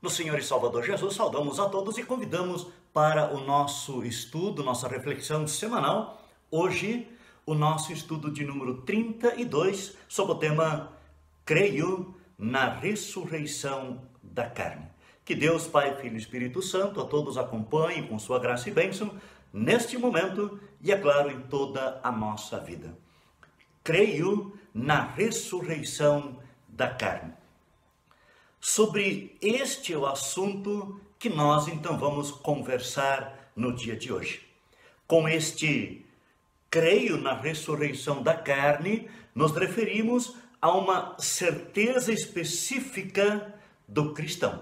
No Senhor e Salvador Jesus, saudamos a todos e convidamos para o nosso estudo, nossa reflexão semanal. Hoje, o nosso estudo de número 32, sob o tema Creio na ressurreição da carne. Que Deus, Pai, Filho e Espírito Santo, a todos acompanhe com sua graça e bênção neste momento e, é claro, em toda a nossa vida. Creio na ressurreição da carne. Sobre este é o assunto que nós então vamos conversar no dia de hoje. Com este creio na ressurreição da carne, nos referimos a uma certeza específica do cristão.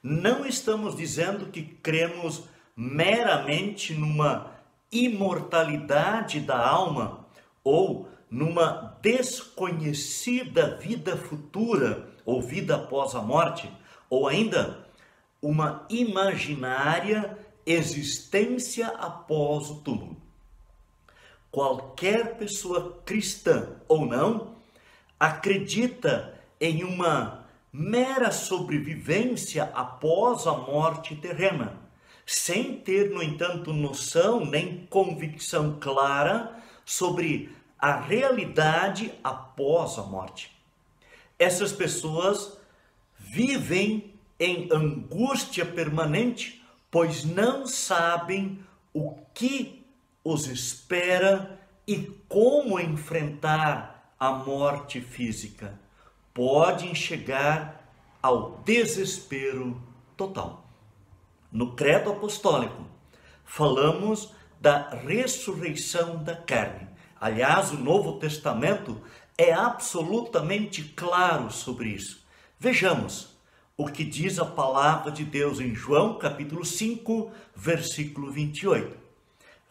Não estamos dizendo que cremos meramente numa imortalidade da alma ou numa desconhecida vida futura ou vida após a morte, ou ainda uma imaginária existência após o túmulo. Qualquer pessoa cristã ou não acredita em uma mera sobrevivência após a morte terrena, sem ter, no entanto, noção nem convicção clara sobre a realidade após a morte. Essas pessoas vivem em angústia permanente, pois não sabem o que os espera e como enfrentar a morte física. Podem chegar ao desespero total. No Credo Apostólico, falamos da ressurreição da carne. Aliás, o Novo Testamento é absolutamente claro sobre isso. Vejamos o que diz a palavra de Deus em João, capítulo 5, versículo 28.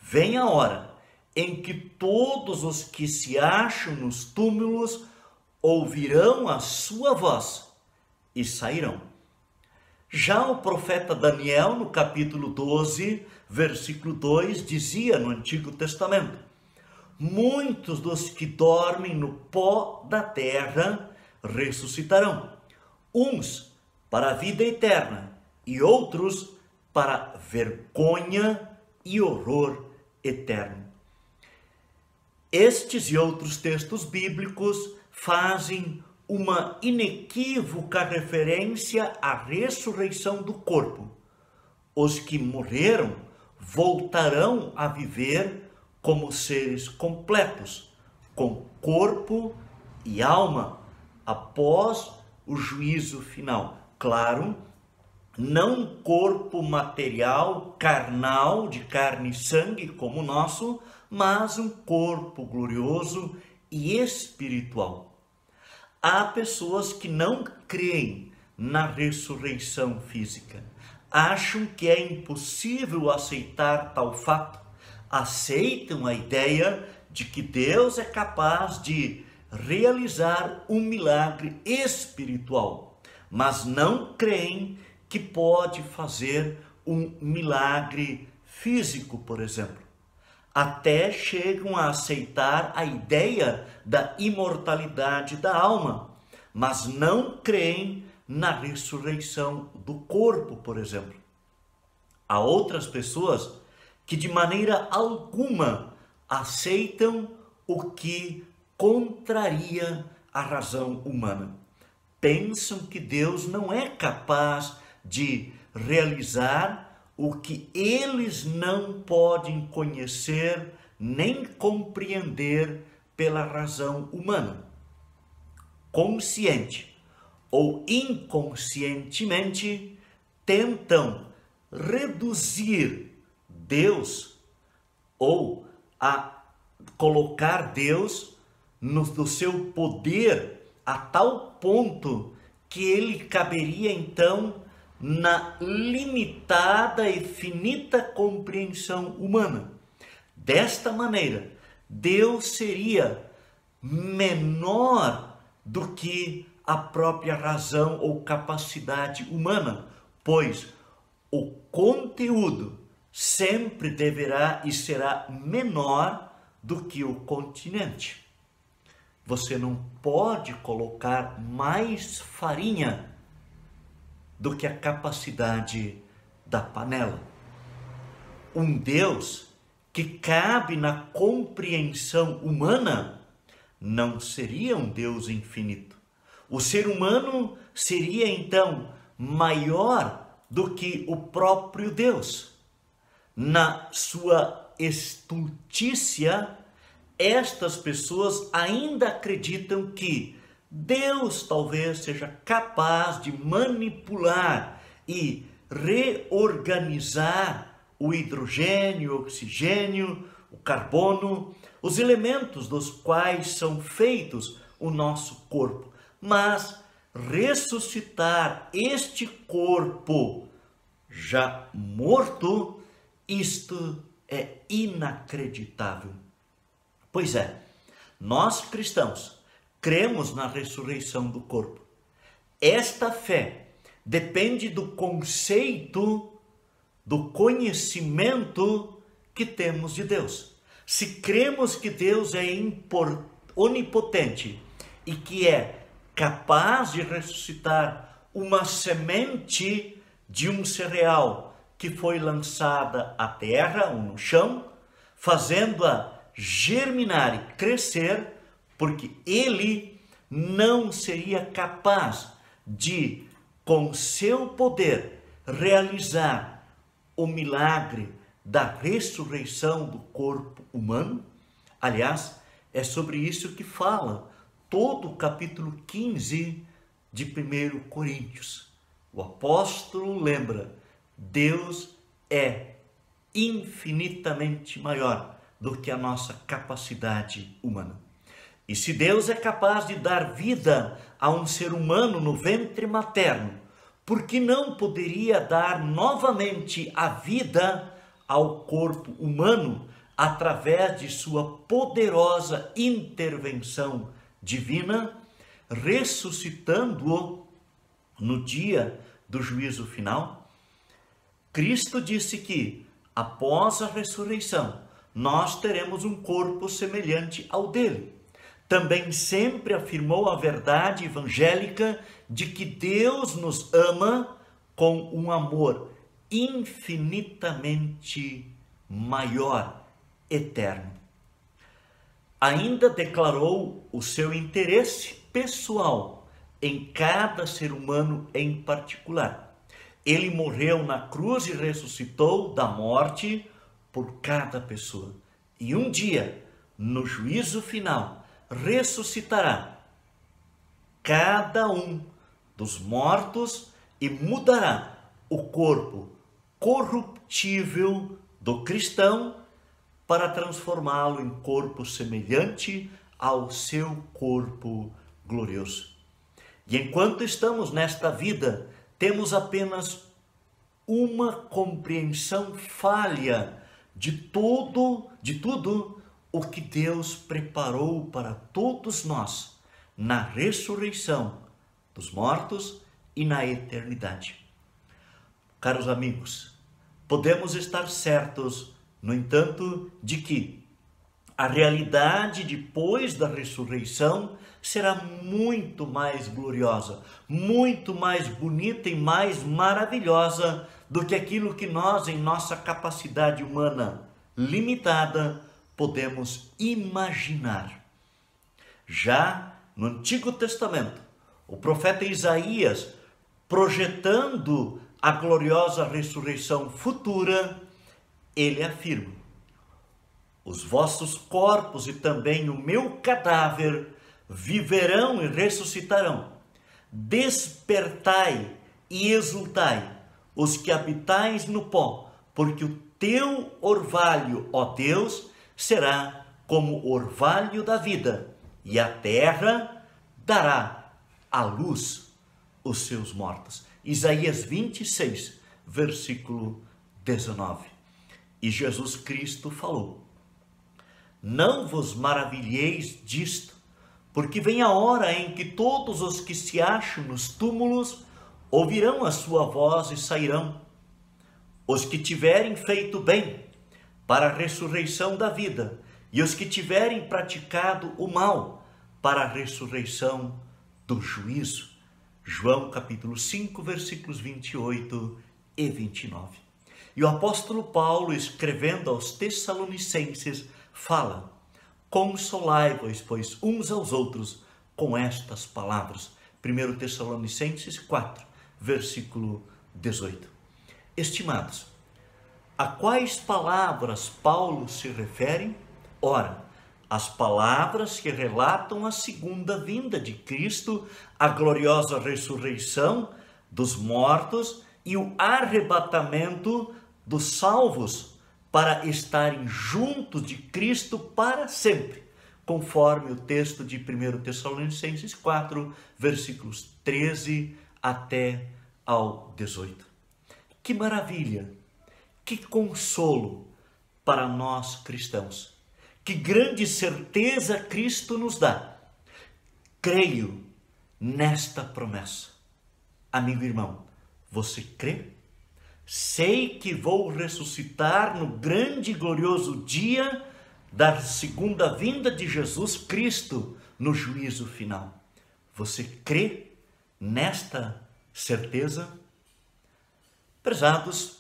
Vem a hora em que todos os que se acham nos túmulos ouvirão a sua voz e sairão. Já o profeta Daniel, no capítulo 12, versículo 2, dizia no Antigo Testamento: muitos dos que dormem no pó da terra ressuscitarão, uns para a vida eterna e outros para vergonha e horror eterno. Estes e outros textos bíblicos fazem uma inequívoca referência à ressurreição do corpo. Os que morreram voltarão a viver como seres completos, com corpo e alma, após o juízo final. Claro, não um corpo material, carnal, de carne e sangue como o nosso, mas um corpo glorioso e espiritual. Há pessoas que não creem na ressurreição física, acham que é impossível aceitar tal fato, aceitam a ideia de que Deus é capaz de realizar um milagre espiritual, mas não creem que pode fazer um milagre físico, por exemplo. Até chegam a aceitar a ideia da imortalidade da alma, mas não creem na ressurreição do corpo, por exemplo. Há outras pessoas que de maneira alguma aceitam o que contraria a razão humana. Pensam que Deus não é capaz de realizar o que eles não podem conhecer nem compreender pela razão humana. Consciente ou inconscientemente, tentam reduzir Deus ou a colocar Deus no seu poder a tal ponto que ele caberia então na limitada e finita compreensão humana. Desta maneira, Deus seria menor do que a própria razão ou capacidade humana, pois o conteúdo sempre deverá e será menor do que o continente. Você não pode colocar mais farinha do que a capacidade da panela. Um Deus que cabe na compreensão humana não seria um Deus infinito. O ser humano seria então maior do que o próprio Deus. Na sua estultícia, estas pessoas ainda acreditam que Deus talvez seja capaz de manipular e reorganizar o hidrogênio, o oxigênio, o carbono, os elementos dos quais são feitos o nosso corpo. Mas ressuscitar este corpo já morto, isto é inacreditável. Pois é, nós cristãos cremos na ressurreição do corpo. Esta fé depende do conceito, do conhecimento que temos de Deus. Se cremos que Deus é onipotente e que é capaz de ressuscitar uma semente de um cereal que foi lançada à terra ou no chão, fazendo-a germinar e crescer, porque ele não seria capaz de, com seu poder, realizar o milagre da ressurreição do corpo humano? Aliás, é sobre isso que fala todo o capítulo 15 de 1 Coríntios. O apóstolo lembra, Deus é infinitamente maior do que a nossa capacidade humana. E se Deus é capaz de dar vida a um ser humano no ventre materno, por que não poderia dar novamente a vida ao corpo humano através de sua poderosa intervenção divina, ressuscitando-o no dia do juízo final? Cristo disse que, após a ressurreição, nós teremos um corpo semelhante ao dele. Também sempre afirmou a verdade evangélica de que Deus nos ama com um amor infinitamente maior, eterno. Ainda declarou o seu interesse pessoal em cada ser humano em particular. Ele morreu na cruz e ressuscitou da morte por cada pessoa. E um dia, no juízo final, ressuscitará cada um dos mortos e mudará o corpo corruptível do cristão para transformá-lo em corpo semelhante ao seu corpo glorioso. E enquanto estamos nesta vida, temos apenas uma compreensão falha de tudo o que Deus preparou para todos nós na ressurreição dos mortos e na eternidade. Caros amigos, podemos estar certos, no entanto, de que a realidade depois da ressurreição será muito mais gloriosa, muito mais bonita e mais maravilhosa do que aquilo que nós, em nossa capacidade humana limitada, podemos imaginar. Já no Antigo Testamento, o profeta Isaías, projetando a gloriosa ressurreição futura, ele afirma: os vossos corpos e também o meu cadáver viverão e ressuscitarão. Despertai e exultai, os que habitais no pó, porque o teu orvalho, ó Deus, será como o orvalho da vida, e a terra dará à luz os seus mortos. Isaías 26, versículo 19. E Jesus Cristo falou: não vos maravilheis disto, porque vem a hora em que todos os que se acham nos túmulos ouvirão a sua voz e sairão. Os que tiverem feito bem, para a ressurreição da vida, e os que tiverem praticado o mal, para a ressurreição do juízo. João capítulo 5, versículos 28 e 29. E o apóstolo Paulo, escrevendo aos Tessalonicenses, fala: consolai-vos, pois, uns aos outros com estas palavras. 1 Tessalonicenses 4, versículo 18. Estimados, a quais palavras Paulo se refere? Ora, as palavras que relatam a segunda vinda de Cristo, a gloriosa ressurreição dos mortos e o arrebatamento dos salvos para estarem juntos de Cristo para sempre, conforme o texto de 1 Tessalonicenses 4, versículos 13 até ao 18. Que maravilha, que consolo para nós cristãos. Que grande certeza Cristo nos dá. Creio nesta promessa. Amigo e irmão, você crê? Sei que vou ressuscitar no grande e glorioso dia da segunda vinda de Jesus Cristo no juízo final. Você crê nesta certeza? Prezados,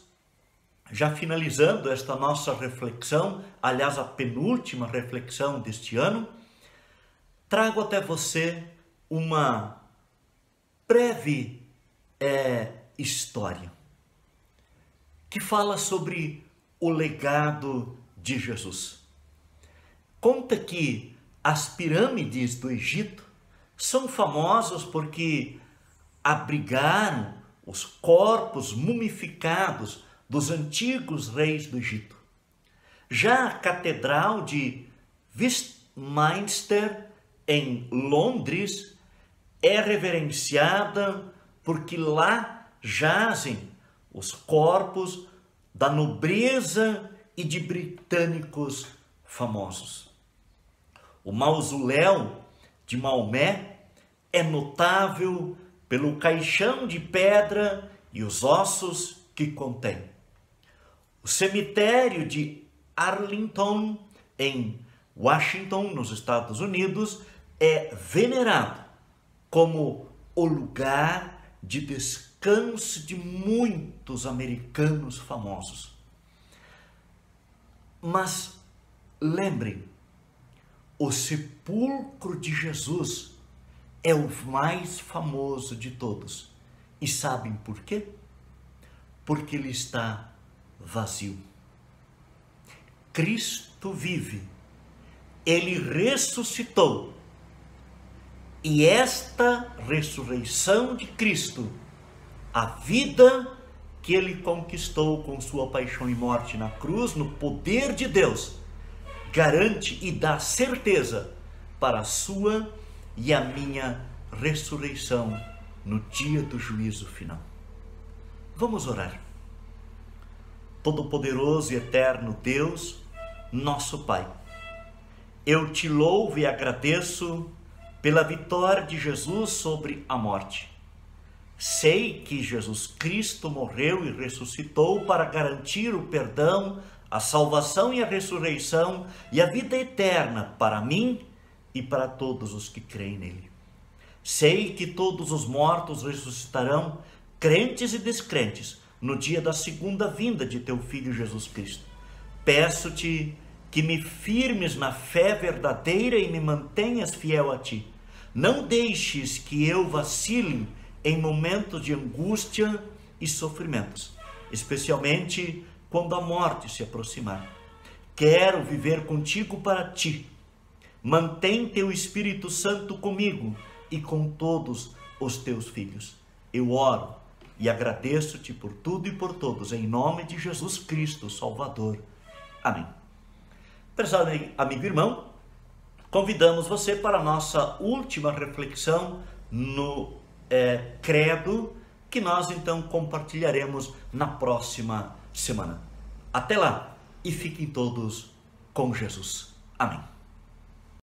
já finalizando esta nossa reflexão, aliás, a penúltima reflexão deste ano, trago até você uma breve história que fala sobre o legado de Jesus. Conta que as pirâmides do Egito são famosas porque abrigaram os corpos mumificados dos antigos reis do Egito. Já a Catedral de Westminster, em Londres, é reverenciada porque lá jazem os corpos da nobreza e de britânicos famosos. O mausoléu de Maomé é notável pelo caixão de pedra e os ossos que contém. O cemitério de Arlington, em Washington, nos Estados Unidos, é venerado como o lugar de descanso de muitos americanos famosos. Mas lembrem, o sepulcro de Jesus é o mais famoso de todos. E sabem por quê? Porque ele está vazio. Cristo vive, ele ressuscitou, e esta ressurreição de Cristo, a vida que ele conquistou com sua paixão e morte na cruz, no poder de Deus, garante e dá certeza para a sua e a minha ressurreição no dia do juízo final. Vamos orar. Todo-Poderoso e eterno Deus, nosso Pai, eu te louvo e agradeço pela vitória de Jesus sobre a morte. Sei que Jesus Cristo morreu e ressuscitou para garantir o perdão, a salvação e a ressurreição e a vida eterna para mim e para todos os que creem nele. Sei que todos os mortos ressuscitarão, crentes e descrentes, no dia da segunda vinda de teu Filho Jesus Cristo. Peço-te que me firmes na fé verdadeira e me mantenhas fiel a ti. Não deixes que eu vacile em momentos de angústia e sofrimentos, especialmente quando a morte se aproximar. Quero viver contigo para ti. Mantém teu Espírito Santo comigo e com todos os teus filhos. Eu oro e agradeço-te por tudo e por todos, em nome de Jesus Cristo, Salvador. Amém. Prezado amigo e irmão, convidamos você para a nossa última reflexão no credo, que nós então compartilharemos na próxima semana. Até lá e fiquem todos com Jesus. Amém.